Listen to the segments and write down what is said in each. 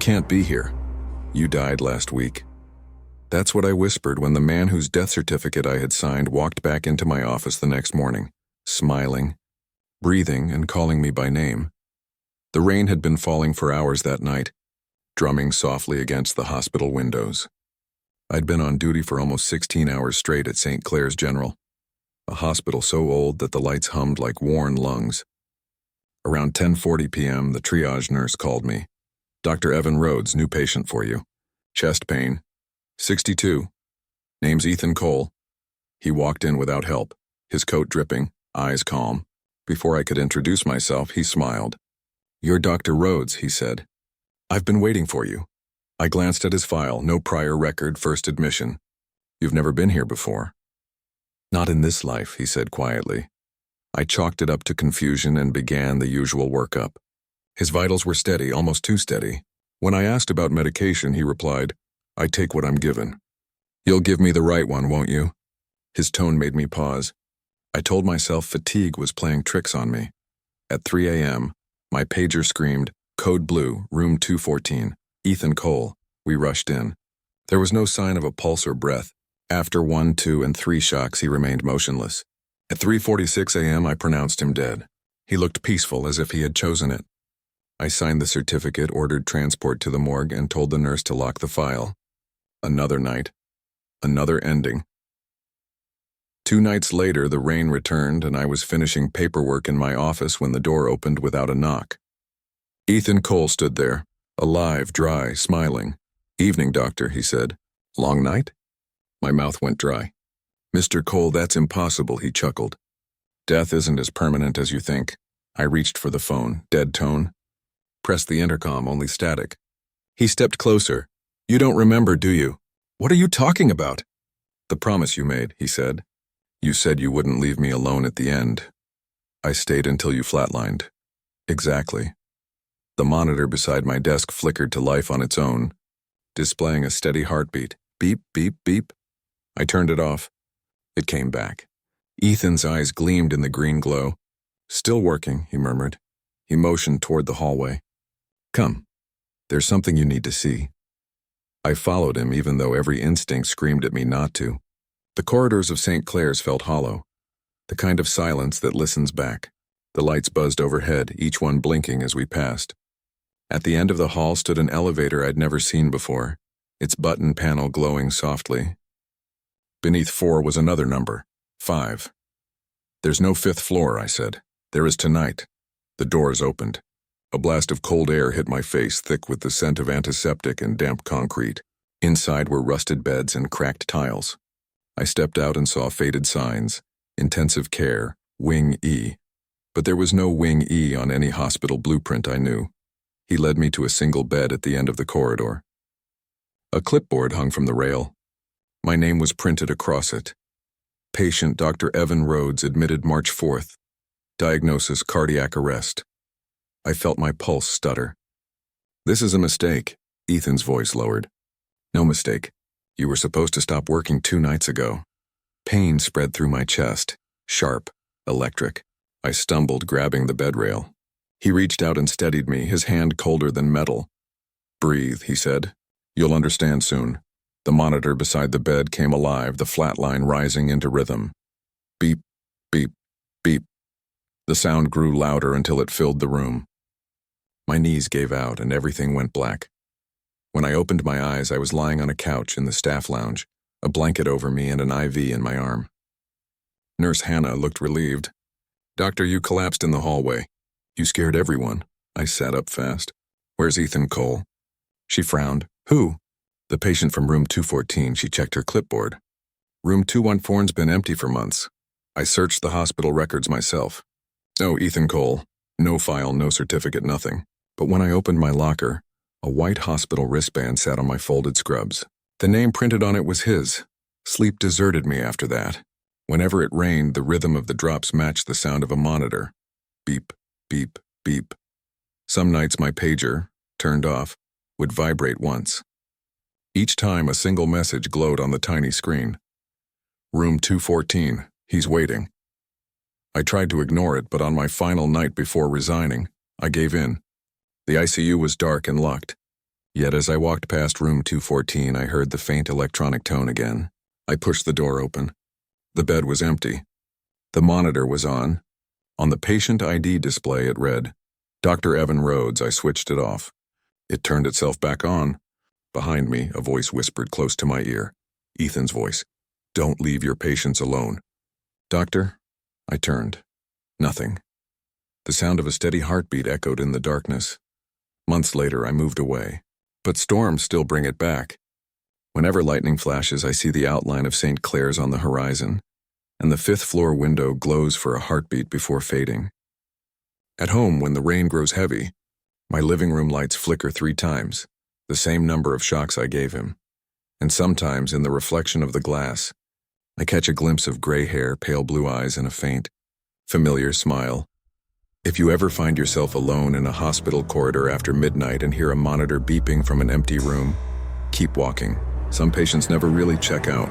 can't be here. You died last week." That's what I whispered when the man whose death certificate I had signed walked back into my office the next morning, smiling, breathing, and calling me by name. The rain had been falling for hours that night, drumming softly against the hospital windows. I'd been on duty for almost 16 hours straight at St. Clair's General, a hospital so old that the lights hummed like worn lungs. Around 10:40 p.m., the triage nurse called me. "Dr. Evan Rhodes, new patient for you. Chest pain. 62. Name's Ethan Cole." He walked in without help, his coat dripping, eyes calm. Before I could introduce myself, he smiled. "You're Dr. Rhodes," he said. "I've been waiting for you." I glanced at his file, no prior record, first admission. "You've never been here before." "Not in this life," he said quietly. I chalked it up to confusion and began the usual workup. His vitals were steady, almost too steady. When I asked about medication, he replied, "I take what I'm given." "You'll give me the right one, won't you?" His tone made me pause. I told myself fatigue was playing tricks on me. At 3 a.m., my pager screamed, "Code Blue, room 214, Ethan Cole." We rushed in. There was no sign of a pulse or breath. After 1, 2, and 3 shocks, he remained motionless. At 3:46 a.m., I pronounced him dead. He looked peaceful, as if he had chosen it. I signed the certificate, ordered transport to the morgue, and told the nurse to lock the file. Another night. Another ending. 2 nights later, the rain returned, and I was finishing paperwork in my office when the door opened without a knock. Ethan Cole stood there, alive, dry, smiling. "Evening, doctor," he said. "Long night?" My mouth went dry. "Mr. Cole, that's impossible," he chuckled. "Death isn't as permanent as you think." I reached for the phone, dead tone. Pressed the intercom, only static. He stepped closer. "You don't remember, do you?" "What are you talking about?" "The promise you made," he said. "You said you wouldn't leave me alone at the end. I stayed until you flatlined." "Exactly." The monitor beside my desk flickered to life on its own, displaying a steady heartbeat. Beep, beep, beep. I turned it off. It came back. Ethan's eyes gleamed in the green glow. "Still working," he murmured. He motioned toward the hallway. "Come. There's something you need to see." I followed him, even though every instinct screamed at me not to. The corridors of St. Clair's felt hollow, the kind of silence that listens back. The lights buzzed overhead, each one blinking as we passed. At the end of the hall stood an elevator I'd never seen before, its button panel glowing softly. Beneath 4 was another number, 5. "There's no 5th floor," I said. "There is tonight." The doors opened. A blast of cold air hit my face, thick with the scent of antiseptic and damp concrete. Inside were rusted beds and cracked tiles. I stepped out and saw faded signs, intensive care, Wing E. But there was no Wing E on any hospital blueprint I knew. He led me to a single bed at the end of the corridor. A clipboard hung from the rail. My name was printed across it. Patient Dr. Evan Rhodes, admitted March 4th. Diagnosis: cardiac arrest. I felt my pulse stutter. "This is a mistake," Ethan's voice lowered. "No mistake. You were supposed to stop working 2 nights ago." Pain spread through my chest, sharp, electric. I stumbled, grabbing the bed rail. He reached out and steadied me, his hand colder than metal. "Breathe," he said. "You'll understand soon." The monitor beside the bed came alive, the flat line rising into rhythm. Beep, beep, beep. The sound grew louder until it filled the room. My knees gave out and everything went black. When I opened my eyes, I was lying on a couch in the staff lounge, a blanket over me and an IV in my arm. Nurse Hannah looked relieved. "Doctor, you collapsed in the hallway. You scared everyone." I sat up fast. "Where's Ethan Cole?" She frowned. "Who?" "The patient from room 214. She checked her clipboard. "Room 214's been empty for months. I searched the hospital records myself. No Ethan Cole. No file, no certificate, nothing. But when I opened my locker, a white hospital wristband sat on my folded scrubs. The name printed on it was his. Sleep deserted me after that. Whenever it rained, the rhythm of the drops matched the sound of a monitor. Beep, beep, beep. Some nights my pager, turned off, would vibrate once. Each time a single message glowed on the tiny screen. "Room 214, he's waiting." I tried to ignore it, but on my final night before resigning, I gave in. The ICU was dark and locked. Yet as I walked past room 214, I heard the faint electronic tone again. I pushed the door open. The bed was empty. The monitor was on. On the patient ID display, it read, Dr. Evan Rhodes. I switched it off. It turned itself back on. Behind me, a voice whispered close to my ear. Ethan's voice. Don't leave your patients alone. Doctor? I turned. Nothing. The sound of a steady heartbeat echoed in the darkness. Months later, I moved away. But storms still bring it back. Whenever lightning flashes, I see the outline of St. Clair's on the horizon, and the fifth-floor window glows for a heartbeat before fading. At home, when the rain grows heavy, my living room lights flicker 3 times, the same number of shocks I gave him. And sometimes, in the reflection of the glass, I catch a glimpse of gray hair, pale blue eyes, and a faint, familiar smile. If you ever find yourself alone in a hospital corridor after midnight and hear a monitor beeping from an empty room, keep walking. Some patients never really check out.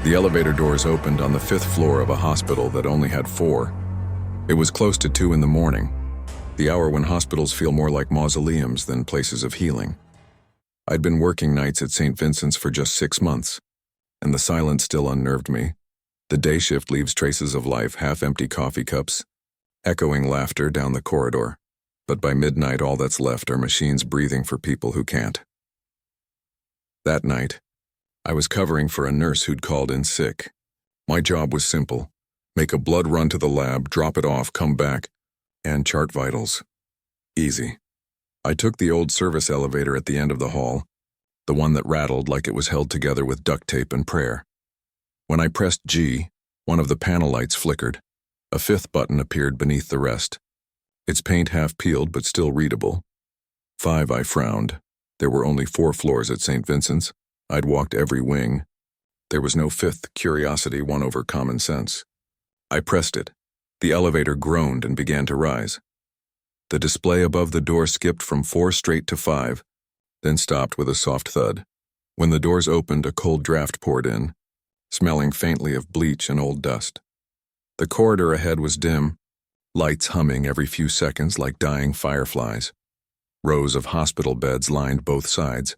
The elevator doors opened on the 5th floor of a hospital that only had 4. It was close to 2 in the morning, the hour when hospitals feel more like mausoleums than places of healing. I'd been working nights at St. Vincent's for just 6 months, and the silence still unnerved me. The day shift leaves traces of life, half-empty coffee cups, echoing laughter down the corridor. But by midnight, all that's left are machines breathing for people who can't. That night, I was covering for a nurse who'd called in sick. My job was simple. Make a blood run to the lab, drop it off, come back, and chart vitals. Easy. I took the old service elevator at the end of the hall, the one that rattled like it was held together with duct tape and prayer. When I pressed G, one of the panel lights flickered. A 5th button appeared beneath the rest. Its paint half peeled but still readable. 5, I frowned. There were only 4 floors at St. Vincent's. I'd walked every wing. There was no 5th. Curiosity won over common sense. I pressed it. The elevator groaned and began to rise. The display above the door skipped from 4 straight to 5, then stopped with a soft thud. When the doors opened, a cold draft poured in, smelling faintly of bleach and old dust. The corridor ahead was dim, lights humming every few seconds like dying fireflies. Rows of hospital beds lined both sides,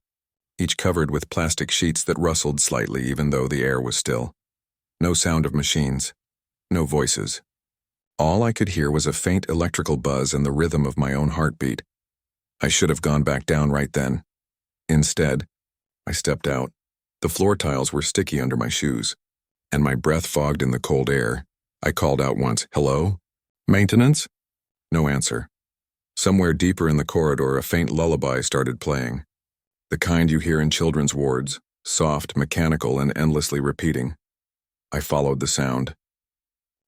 each covered with plastic sheets that rustled slightly even though the air was still. No sound of machines, no voices. All I could hear was a faint electrical buzz and the rhythm of my own heartbeat. I should have gone back down right then. Instead, I stepped out. The floor tiles were sticky under my shoes, and my breath fogged in the cold air. I called out once, "Hello? Maintenance?" No answer. Somewhere deeper in the corridor, a faint lullaby started playing. The kind you hear in children's wards, soft, mechanical, and endlessly repeating. I followed the sound.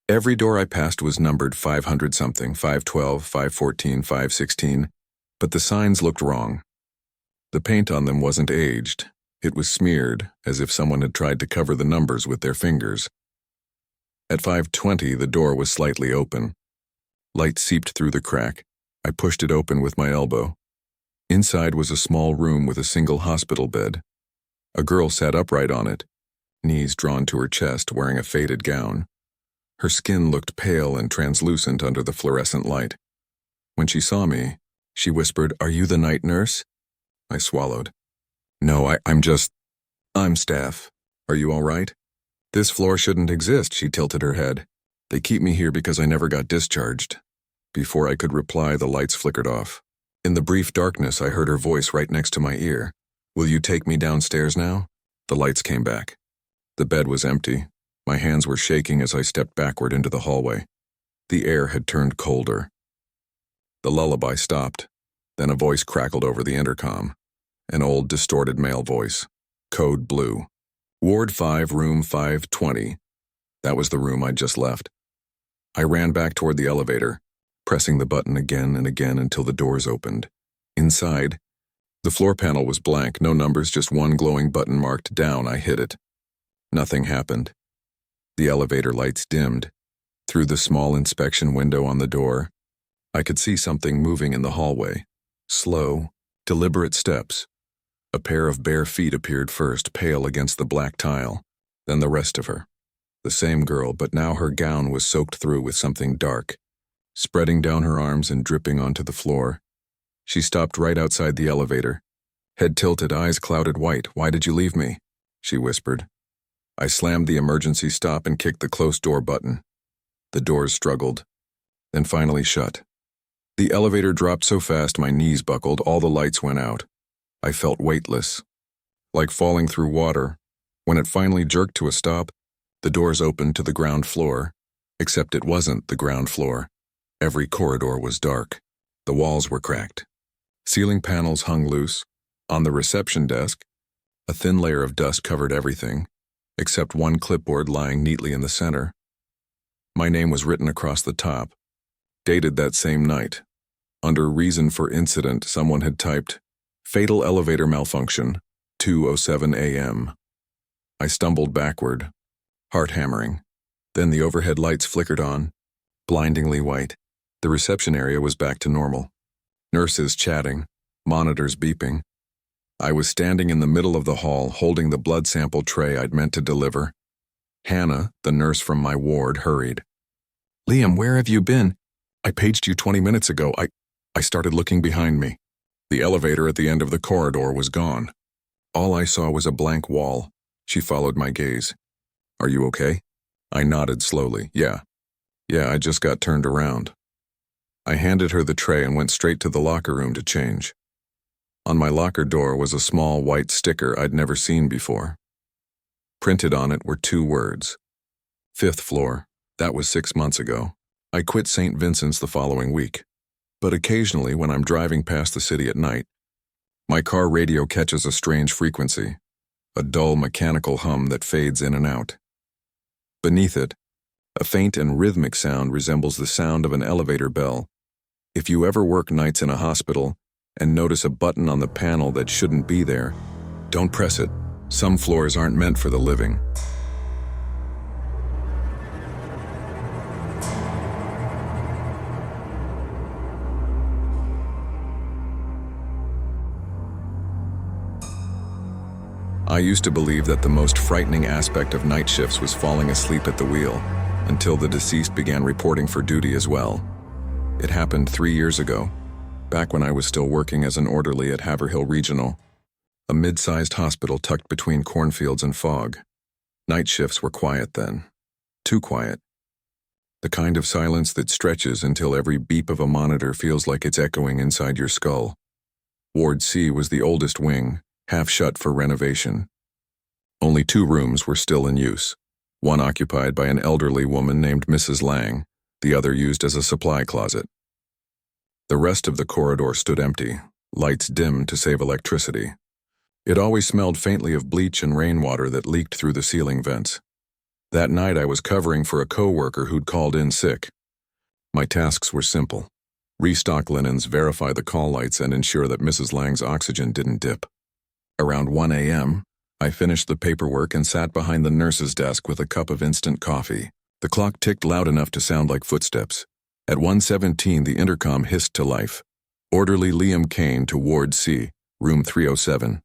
Every door I passed was numbered 500-something, 512, 514, 516, but the signs looked wrong. The paint on them wasn't aged. It was smeared, as if someone had tried to cover the numbers with their fingers. At 520, the door was slightly open. Light seeped through the crack. I pushed it open with my elbow. Inside was a small room with a single hospital bed. A girl sat upright on it, knees drawn to her chest, wearing a faded gown. Her skin looked pale and translucent under the fluorescent light. When she saw me, she whispered, "Are you the night nurse?" I swallowed. "No, I'm staff. Are you all right? This floor shouldn't exist," she tilted her head. "They keep me here because I never got discharged." Before I could reply, the lights flickered off. In the brief darkness, I heard her voice right next to my ear. "Will you take me downstairs now?" The lights came back. The bed was empty. My hands were shaking as I stepped backward into the hallway. The air had turned colder. The lullaby stopped. Then a voice crackled over the intercom. An old, distorted male voice. Code blue. Ward 5, room 520. That was the room I'd just left. I ran back toward the elevator, pressing the button again and again until the doors opened. Inside, the floor panel was blank, no numbers, just one glowing button marked down. I hit it. Nothing happened. The elevator lights dimmed. Through the small inspection window on the door, I could see something moving in the hallway. Slow, deliberate steps. A pair of bare feet appeared first, pale against the black tile, then the rest of her. The same girl, but now her gown was soaked through with something dark, spreading down her arms and dripping onto the floor. She stopped right outside the elevator. Head tilted, eyes clouded white. "Why did you leave me?" she whispered. I slammed the emergency stop and kicked the close door button. The doors struggled, then finally shut. The elevator dropped so fast my knees buckled, all the lights went out. I felt weightless, like falling through water. When it finally jerked to a stop, the doors opened to the ground floor, except it wasn't the ground floor. Every corridor was dark. The walls were cracked. Ceiling panels hung loose. On the reception desk, a thin layer of dust covered everything, except one clipboard lying neatly in the center. My name was written across the top, dated that same night. Under reason for incident, someone had typed, "Fatal elevator malfunction, 2:07 a.m." I stumbled backward, heart hammering. Then the overhead lights flickered on, blindingly white. The reception area was back to normal. Nurses chatting, monitors beeping. I was standing in the middle of the hall, holding the blood sample tray I'd meant to deliver. Hannah, the nurse from my ward, hurried. "Liam, where have you been? I paged you 20 minutes ago. I started looking behind me. The elevator at the end of the corridor was gone. All I saw was a blank wall." She followed my gaze. "Are you okay?" I nodded slowly. Yeah, I just got turned around." I handed her the tray and went straight to the locker room to change. On my locker door was a small white sticker I'd never seen before. Printed on it were 2 words. 5th floor. That was 6 months ago. I quit St. Vincent's the following week. But occasionally, when I'm driving past the city at night, my car radio catches a strange frequency, a dull mechanical hum that fades in and out. Beneath it, a faint and rhythmic sound resembles the sound of an elevator bell. If you ever work nights in a hospital and notice a button on the panel that shouldn't be there, don't press it. Some floors aren't meant for the living. I used to believe that the most frightening aspect of night shifts was falling asleep at the wheel, until the deceased began reporting for duty as well. It happened 3 years ago, back when I was still working as an orderly at Haverhill Regional, a mid-sized hospital tucked between cornfields and fog. Night shifts were quiet then. Too quiet. The kind of silence that stretches until every beep of a monitor feels like it's echoing inside your skull. Ward C was the oldest wing, half shut for renovation. Only 2 rooms were still in use, one occupied by an elderly woman named Mrs. Lang, the other used as a supply closet. The rest of the corridor stood empty, lights dimmed to save electricity. It always smelled faintly of bleach and rainwater that leaked through the ceiling vents. That night I was covering for a coworker who'd called in sick. My tasks were simple. Restock linens, verify the call lights, and ensure that Mrs. Lang's oxygen didn't dip. Around 1 a.m., I finished the paperwork and sat behind the nurse's desk with a cup of instant coffee. The clock ticked loud enough to sound like footsteps. At 1:17, the intercom hissed to life. "Orderly Liam Kane to Ward C, room 307.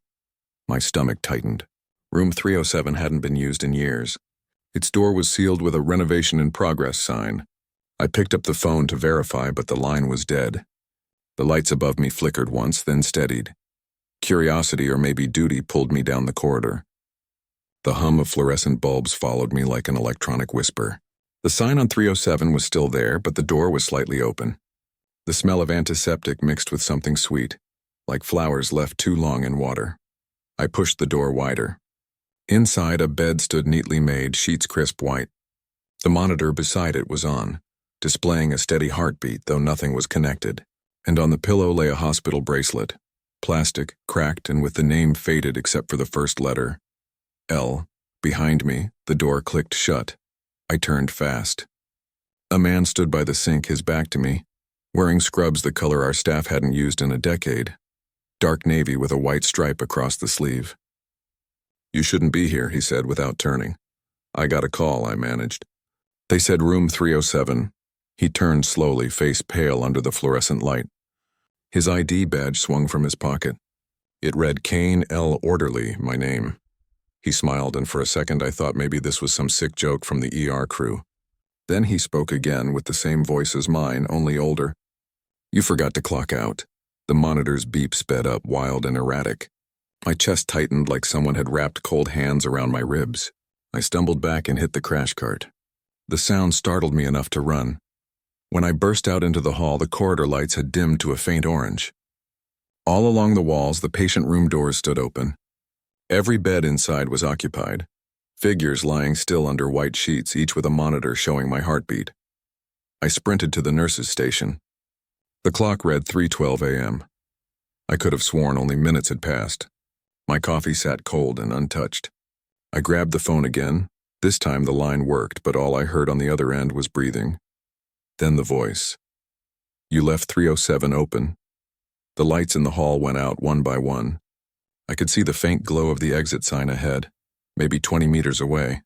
My stomach tightened. Room 307 hadn't been used in years. Its door was sealed with a renovation in progress sign. I picked up the phone to verify, but the line was dead. The lights above me flickered once, then steadied. Curiosity, or maybe duty, pulled me down the corridor. The hum of fluorescent bulbs followed me like an electronic whisper. The sign on 307 was still there, but the door was slightly open. The smell of antiseptic mixed with something sweet, like flowers left too long in water. I pushed the door wider. Inside, a bed stood neatly made, sheets crisp white. The monitor beside it was on, displaying a steady heartbeat, though nothing was connected. And on the pillow lay a hospital bracelet, plastic, cracked, and with the name faded except for the first letter, L. Behind me, the door clicked shut. I turned fast. A man stood by the sink, his back to me, wearing scrubs the color our staff hadn't used in a decade, dark navy with a white stripe across the sleeve. "You shouldn't be here," he said without turning. "I got a call," I managed. "They said room 307. He turned slowly, face pale under the fluorescent light. His ID badge swung from his pocket. It read Kane L. Orderly, my name. He smiled, and for a second I thought maybe this was some sick joke from the ER crew. Then he spoke again with the same voice as mine, only older. You forgot to clock out. The monitor's beep sped up, wild and erratic. My chest tightened like someone had wrapped cold hands around my ribs. I stumbled back and hit the crash cart. The sound startled me enough to run. When I burst out into the hall, the corridor lights had dimmed to a faint orange. All along the walls, the patient room doors stood open. Every bed inside was occupied. Figures lying still under white sheets, each with a monitor showing my heartbeat. I sprinted to the nurse's station. The clock read 3:12 a.m. I could have sworn only minutes had passed. My coffee sat cold and untouched. I grabbed the phone again. This time the line worked, but all I heard on the other end was breathing. Then the voice. You left 307 open. The lights in the hall went out one by one. I could see the faint glow of the exit sign ahead, maybe 20 meters away.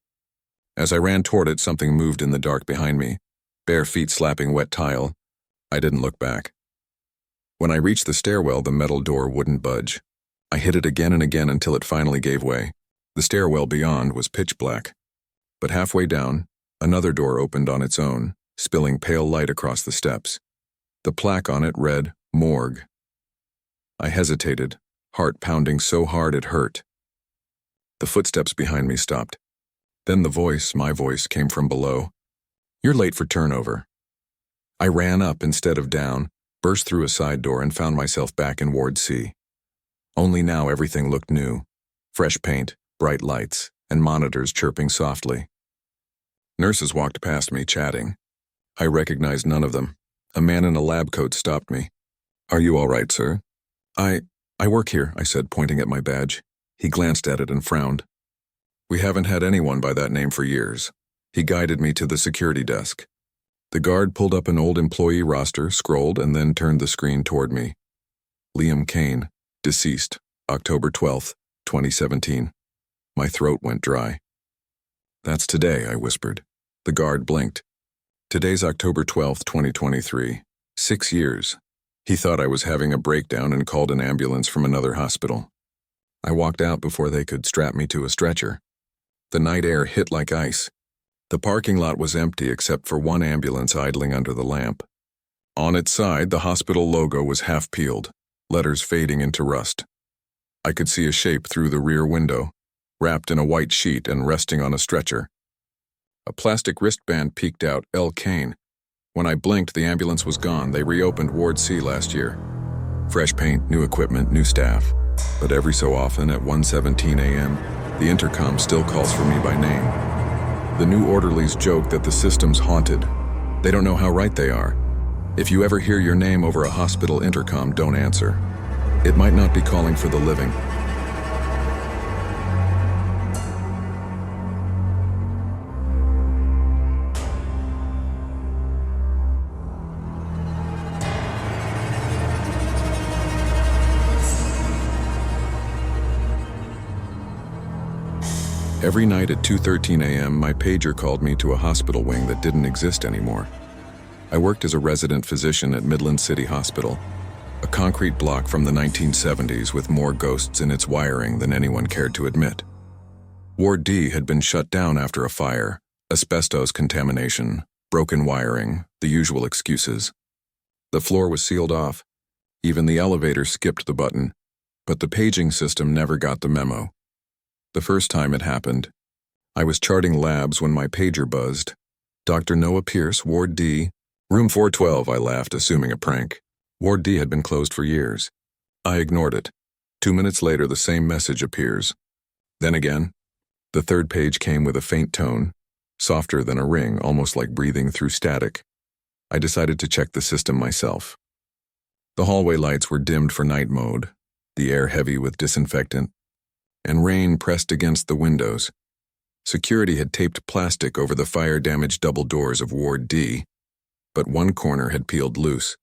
As I ran toward it, something moved in the dark behind me, bare feet slapping wet tile. I didn't look back. When I reached the stairwell, the metal door wouldn't budge. I hit it again and again until it finally gave way. The stairwell beyond was pitch black. But halfway down, another door opened on its own, spilling pale light across the steps. The plaque on it read, Morgue. I hesitated, heart pounding so hard it hurt. The footsteps behind me stopped. Then the voice, my voice, came from below. You're late for turnover. I ran up instead of down, burst through a side door, and found myself back in Ward C. Only now everything looked new. Fresh paint, bright lights, and monitors chirping softly. Nurses walked past me, chatting. I recognized none of them. A man in a lab coat stopped me. Are you all right, sir? I work here, I said, pointing at my badge. He glanced at it and frowned. We haven't had anyone by that name for years. He guided me to the security desk. The guard pulled up an old employee roster, scrolled, and then turned the screen toward me. Liam Kane, deceased, October 12th, 2017. My throat went dry. That's today, I whispered. The guard blinked. Today's October 12th, 2023. 6 years. He thought I was having a breakdown and called an ambulance from another hospital. I walked out before they could strap me to a stretcher. The night air hit like ice. The parking lot was empty except for one ambulance idling under the lamp. On its side, the hospital logo was half peeled, letters fading into rust. I could see a shape through the rear window, wrapped in a white sheet and resting on a stretcher. A plastic wristband peeked out, L. Kane. When I blinked, the ambulance was gone. They reopened Ward C last year. Fresh paint, new equipment, new staff. But every so often at 1:17 a.m., the intercom still calls for me by name. The new orderlies joke that the system's haunted. They don't know how right they are. If you ever hear your name over a hospital intercom, don't answer. It might not be calling for the living. Every night at 2:13 a.m., my pager called me to a hospital wing that didn't exist anymore. I worked as a resident physician at Midland City Hospital, a concrete block from the 1970s with more ghosts in its wiring than anyone cared to admit. Ward D had been shut down after a fire, asbestos contamination, broken wiring, the usual excuses. The floor was sealed off. Even the elevator skipped the button, but the paging system never got the memo. The first time it happened, I was charting labs when my pager buzzed. Dr. Noah Pierce, Ward D. Room 412, I laughed, assuming a prank. Ward D had been closed for years. I ignored it. 2 minutes later, the same message appears. Then again, the third page came with a faint tone, softer than a ring, almost like breathing through static. I decided to check the system myself. The hallway lights were dimmed for night mode, the air heavy with disinfectant, and rain pressed against the windows. Security had taped plastic over the fire-damaged double doors of Ward D, but one corner had peeled loose.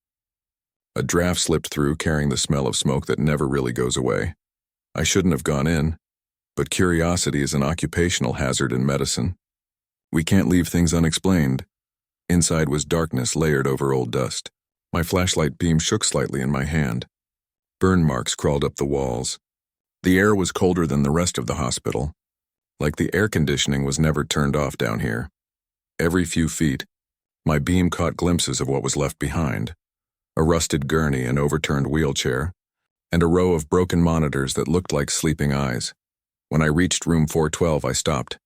A draft slipped through, carrying the smell of smoke that never really goes away. I shouldn't have gone in, but curiosity is an occupational hazard in medicine. We can't leave things unexplained. Inside was darkness layered over old dust. My flashlight beam shook slightly in my hand. Burn marks crawled up the walls. The air was colder than the rest of the hospital, like the air conditioning was never turned off down here. Every few feet, my beam caught glimpses of what was left behind: a rusted gurney, an overturned wheelchair, and a row of broken monitors that looked like sleeping eyes. When I reached room 412, I stopped.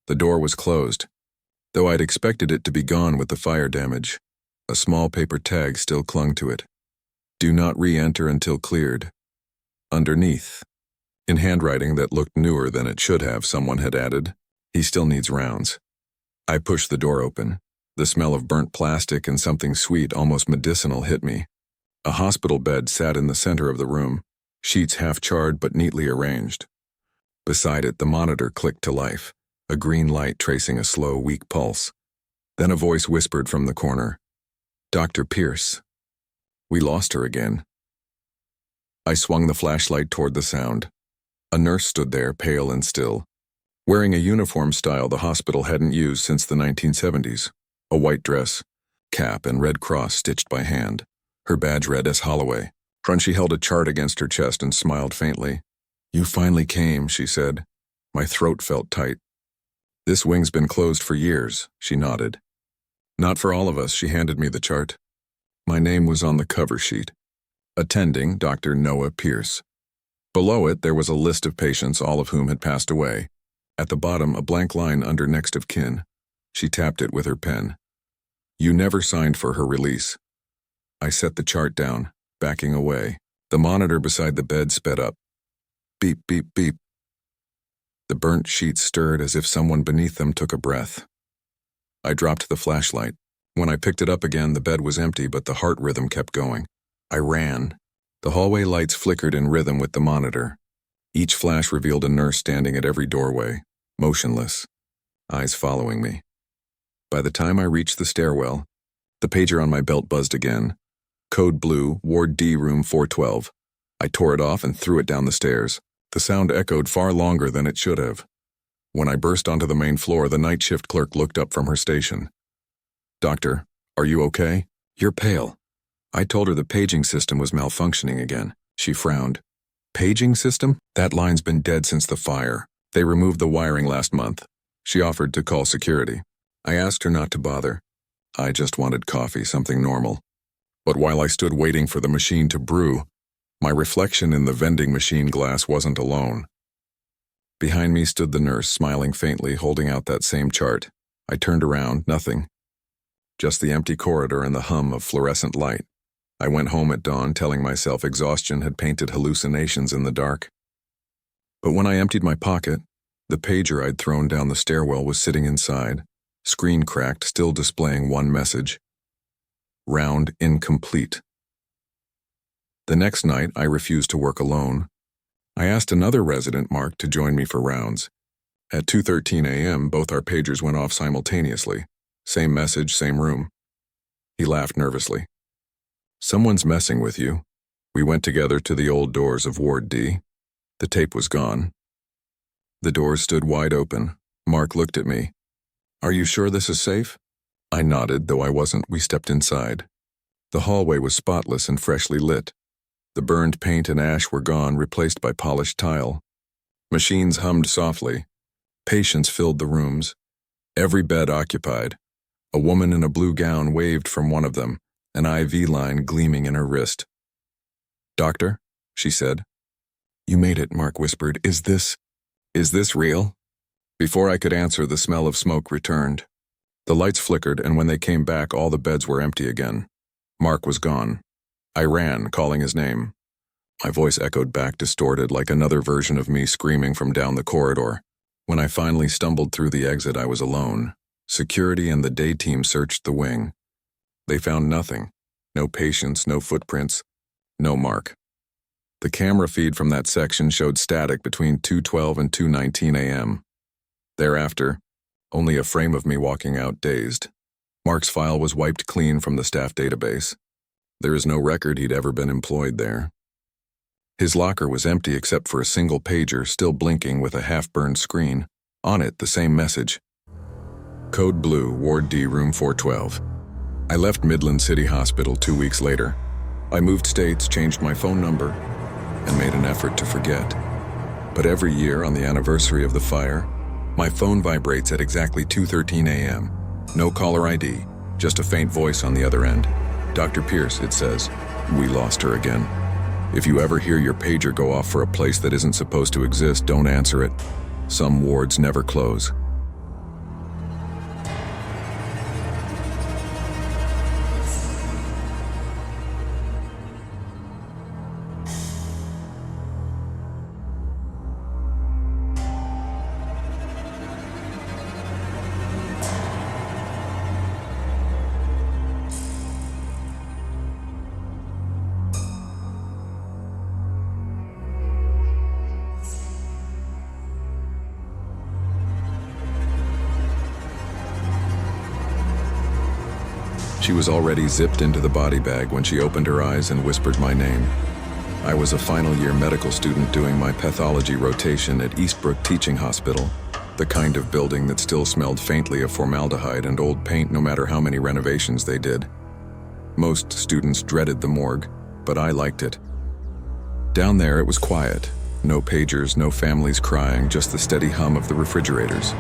The door was closed, though I'd expected it to be gone with the fire damage. A small paper tag still clung to it. "Do not re-enter until cleared." Underneath, in handwriting that looked newer than it should have, someone had added, "He still needs rounds." I pushed the door open. The smell of burnt plastic and something sweet, almost medicinal, hit me. A hospital bed sat in the center of the room, sheets half charred but neatly arranged. Beside it, the monitor clicked to life, a green light tracing a slow, weak pulse. Then a voice whispered from the corner, "Dr. Pierce." We lost her again. I swung the flashlight toward the sound. A nurse stood there, pale and still, wearing a uniform style the hospital hadn't used since the 1970s. A white dress, cap, and red cross stitched by hand. Her badge read S. Holloway. She held a chart against her chest and smiled faintly. "You finally came," she said. My throat felt tight. "This wing's been closed for years," she nodded. "Not for all of us," she handed me the chart. My name was on the cover sheet. Attending, Dr. Noah Pierce. Below it, there was a list of patients, all of whom had passed away. At the bottom, a blank line under next of kin. She tapped it with her pen. "You never signed for her release." I set the chart down, backing away. The monitor beside the bed sped up. Beep, beep, beep. The burnt sheets stirred as if someone beneath them took a breath. I dropped the flashlight. When I picked it up again, the bed was empty, but the heart rhythm kept going. I ran. The hallway lights flickered in rhythm with the monitor. Each flash revealed a nurse standing at every doorway, motionless, eyes following me. By the time I reached the stairwell, the pager on my belt buzzed again. Code blue, Ward D, room 412. I tore it off and threw it down the stairs. The sound echoed far longer than it should have. When I burst onto the main floor, the night shift clerk looked up from her station. "Doctor, are you okay? You're pale." I told her the paging system was malfunctioning again. She frowned. "Paging system? That line's been dead since the fire. They removed the wiring last month." She offered to call security. I asked her not to bother. I just wanted coffee, something normal. But while I stood waiting for the machine to brew, my reflection in the vending machine glass wasn't alone. Behind me stood the nurse, smiling faintly, holding out that same chart. I turned around, nothing. Just the empty corridor and the hum of fluorescent light. I went home at dawn, telling myself exhaustion had painted hallucinations in the dark. But when I emptied my pocket, the pager I'd thrown down the stairwell was sitting inside, screen cracked, still displaying one message: round incomplete. The next night, I refused to work alone. I asked another resident, Mark, to join me for rounds. At 2:13 a.m., both our pagers went off simultaneously. Same message, same room. He laughed nervously. "Someone's messing with you." We went together to the old doors of Ward D. The tape was gone. The doors stood wide open. Mark looked at me. "Are you sure this is safe?" I nodded, though I wasn't. We stepped inside. The hallway was spotless and freshly lit. The burned paint and ash were gone, replaced by polished tile. Machines hummed softly. Patients filled the rooms. Every bed occupied. A woman in a blue gown waved from one of them, an IV line gleaming in her wrist. "Doctor," she said. "You made it," Mark whispered. Is this real?" Before I could answer, the smell of smoke returned. The lights flickered, and when they came back, all the beds were empty again. Mark was gone. I ran, calling his name. My voice echoed back, distorted, like another version of me screaming from down the corridor. When I finally stumbled through the exit, I was alone. Security and the day team searched the wing. They found nothing. No patients, no footprints, no Mark. The camera feed from that section showed static between 2:12 and 2:19 a.m. Thereafter, only a frame of me walking out dazed. Mark's file was wiped clean from the staff database. There is no record he'd ever been employed there. His locker was empty except for a single pager still blinking with a half-burned screen. On it, the same message. Code blue, Ward D, room 412. I left Midland City Hospital 2 weeks later. I moved states, changed my phone number, and made an effort to forget. But every year on the anniversary of the fire, my phone vibrates at exactly 2:13 a.m. No caller ID, just a faint voice on the other end. Dr. Pierce, it says, we lost her again. If you ever hear your pager go off for a place that isn't supposed to exist, don't answer it. Some wards never close. She was already zipped into the body bag when she opened her eyes and whispered my name. I was a final year medical student doing my pathology rotation at Eastbrook Teaching Hospital, the kind of building that still smelled faintly of formaldehyde and old paint no matter how many renovations they did. Most students dreaded the morgue, but I liked it. Down there it was quiet. No pagers, no families crying, just the steady hum of the refrigerators.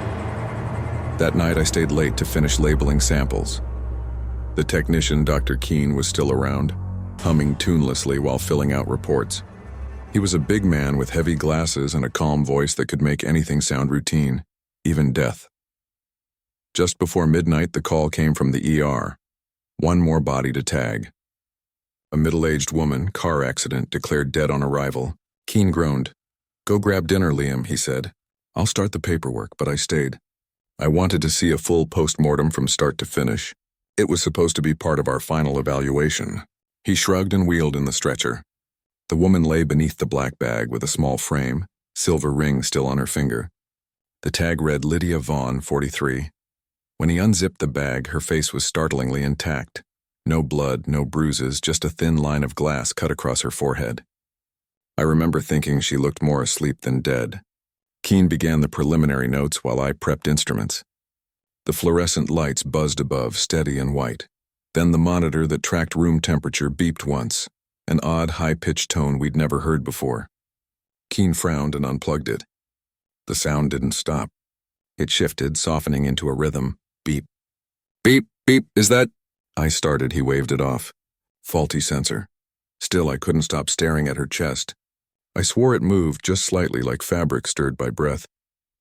That night I stayed late to finish labeling samples. The technician, Dr. Keene, was still around, humming tunelessly while filling out reports. He was a big man with heavy glasses and a calm voice that could make anything sound routine, even death. Just before midnight, the call came from the ER. One more body to tag. A middle-aged woman, car accident, declared dead on arrival. Keene groaned. "Go grab dinner, Liam," he said. "I'll start the paperwork," but I stayed. I wanted to see a full post-mortem from start to finish. It was supposed to be part of our final evaluation. He shrugged and wheeled in the stretcher. The woman lay beneath the black bag with a small frame, silver ring still on her finger. The tag read Lydia Vaughn, 43. When he unzipped the bag, her face was startlingly intact. No blood, no bruises, just a thin line of glass cut across her forehead. I remember thinking she looked more asleep than dead. Keene began the preliminary notes while I prepped instruments. The fluorescent lights buzzed above, steady and white. Then the monitor that tracked room temperature beeped once, an odd, high-pitched tone we'd never heard before. Keene frowned and unplugged it. The sound didn't stop. It shifted, softening into a rhythm. Beep. Beep, beep, is that? I started, he waved it off. Faulty sensor. Still, I couldn't stop staring at her chest. I swore it moved just slightly like fabric stirred by breath.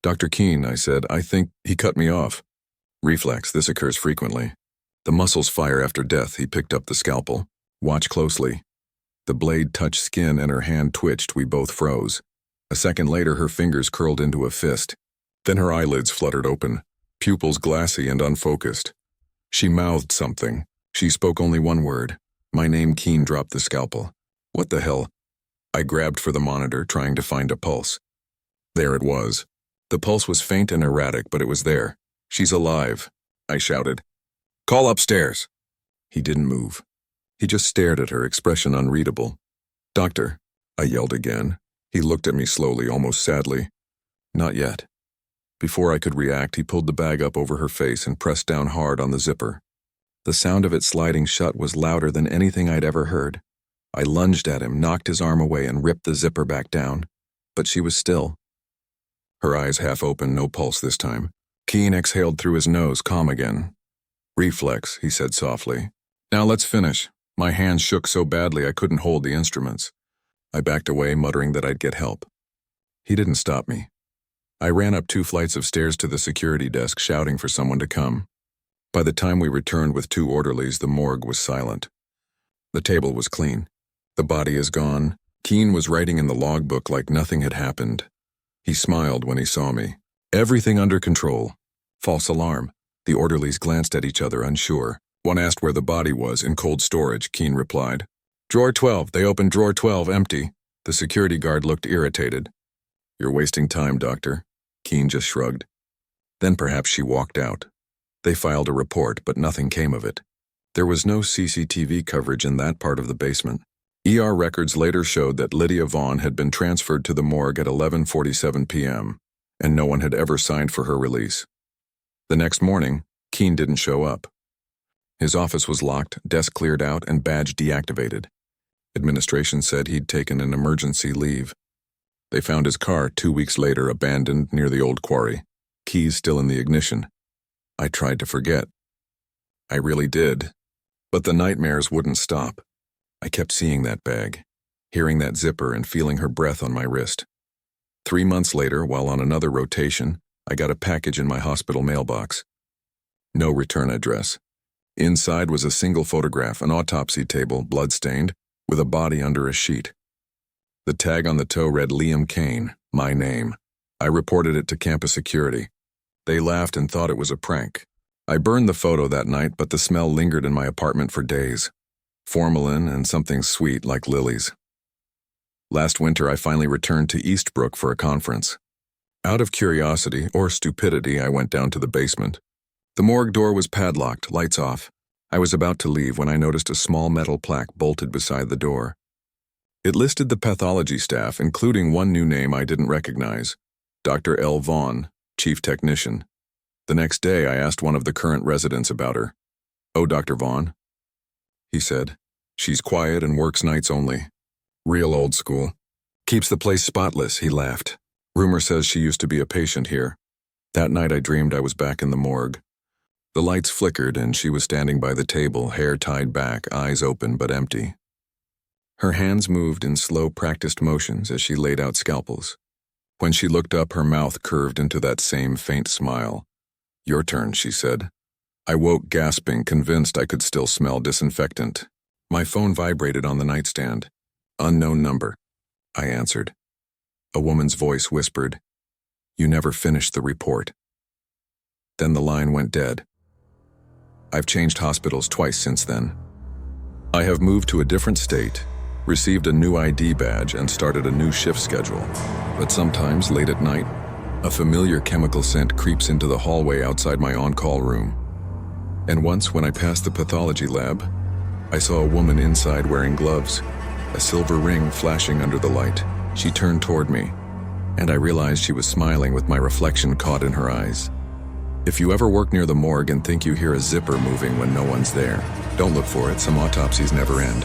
"Dr. Keene," I said, "I think he cut me off." Reflex, this occurs frequently. The muscles fire after death. He picked up the scalpel. "Watch closely." The blade touched skin and her hand twitched. We both froze. A second later, her fingers curled into a fist. Then her eyelids fluttered open, pupils glassy and unfocused. She mouthed something. She spoke only one word. My name. Keene dropped the scalpel. "What the hell?" I grabbed for the monitor, trying to find a pulse. There it was. The pulse was faint and erratic, but it was there. "She's alive," I shouted. "Call upstairs." He didn't move. He just stared at her, expression unreadable. "Doctor," I yelled again. He looked at me slowly, almost sadly. "Not yet." Before I could react, he pulled the bag up over her face and pressed down hard on the zipper. The sound of it sliding shut was louder than anything I'd ever heard. I lunged at him, knocked his arm away, and ripped the zipper back down. But she was still. Her eyes half open, no pulse this time. Keene exhaled through his nose, calm again. "Reflex," he said softly. "Now let's finish." My hands shook so badly I couldn't hold the instruments. I backed away, muttering that I'd get help. He didn't stop me. I ran up 2 flights of stairs to the security desk, shouting for someone to come. By the time we returned with 2 orderlies, the morgue was silent. The table was clean. The body is gone. Keene was writing in the logbook like nothing had happened. He smiled when he saw me. "Everything under control." False alarm. The orderlies glanced at each other, unsure. One asked where the body was. "In cold storage," Keene replied. "Drawer 12. They opened drawer 12, empty." The security guard looked irritated. "You're wasting time, doctor." Keene just shrugged. Then perhaps she walked out. They filed a report, but nothing came of it. There was no CCTV coverage in that part of the basement. ER records later showed that Lydia Vaughn had been transferred to the morgue at 11:47 p.m., and no one had ever signed for her release. The next morning, Keene didn't show up. His office was locked, desk cleared out, and badge deactivated. Administration said he'd taken an emergency leave. They found his car 2 weeks later abandoned near the old quarry, keys still in the ignition. I tried to forget. I really did. But the nightmares wouldn't stop. I kept seeing that bag, hearing that zipper and feeling her breath on my wrist. 3 months later, while on another rotation, I got a package in my hospital mailbox. No return address. Inside was a single photograph, an autopsy table, blood-stained, with a body under a sheet. The tag on the toe read Liam Kane, my name. I reported it to campus security. They laughed and thought it was a prank. I burned the photo that night, but the smell lingered in my apartment for days. Formalin and something sweet like lilies. Last winter, I finally returned to Eastbrook for a conference. Out of curiosity or stupidity, I went down to the basement. The morgue door was padlocked, lights off. I was about to leave when I noticed a small metal plaque bolted beside the door. It listed the pathology staff, including one new name I didn't recognize, Dr. L. Vaughn, chief technician. The next day, I asked one of the current residents about her. "Oh, Dr. Vaughn," he said. "She's quiet and works nights only. Real old school. Keeps the place spotless," he laughed. "Rumor says she used to be a patient here." That night I dreamed I was back in the morgue. The lights flickered and she was standing by the table, hair tied back, eyes open but empty. Her hands moved in slow, practiced motions as she laid out scalpels. When she looked up, her mouth curved into that same faint smile. "Your turn," she said. I woke gasping, convinced I could still smell disinfectant. My phone vibrated on the nightstand. "Unknown number," I answered. A woman's voice whispered, "You never finished the report." Then the line went dead. I've changed hospitals twice since then. I have moved to a different state, received a new ID badge, and started a new shift schedule. But sometimes, late at night, a familiar chemical scent creeps into the hallway outside my on-call room. And once, when I passed the pathology lab, I saw a woman inside wearing gloves, a silver ring flashing under the light. She turned toward me, and I realized she was smiling with my reflection caught in her eyes. If you ever work near the morgue and think you hear a zipper moving when no one's there, don't look for it. Some autopsies never end.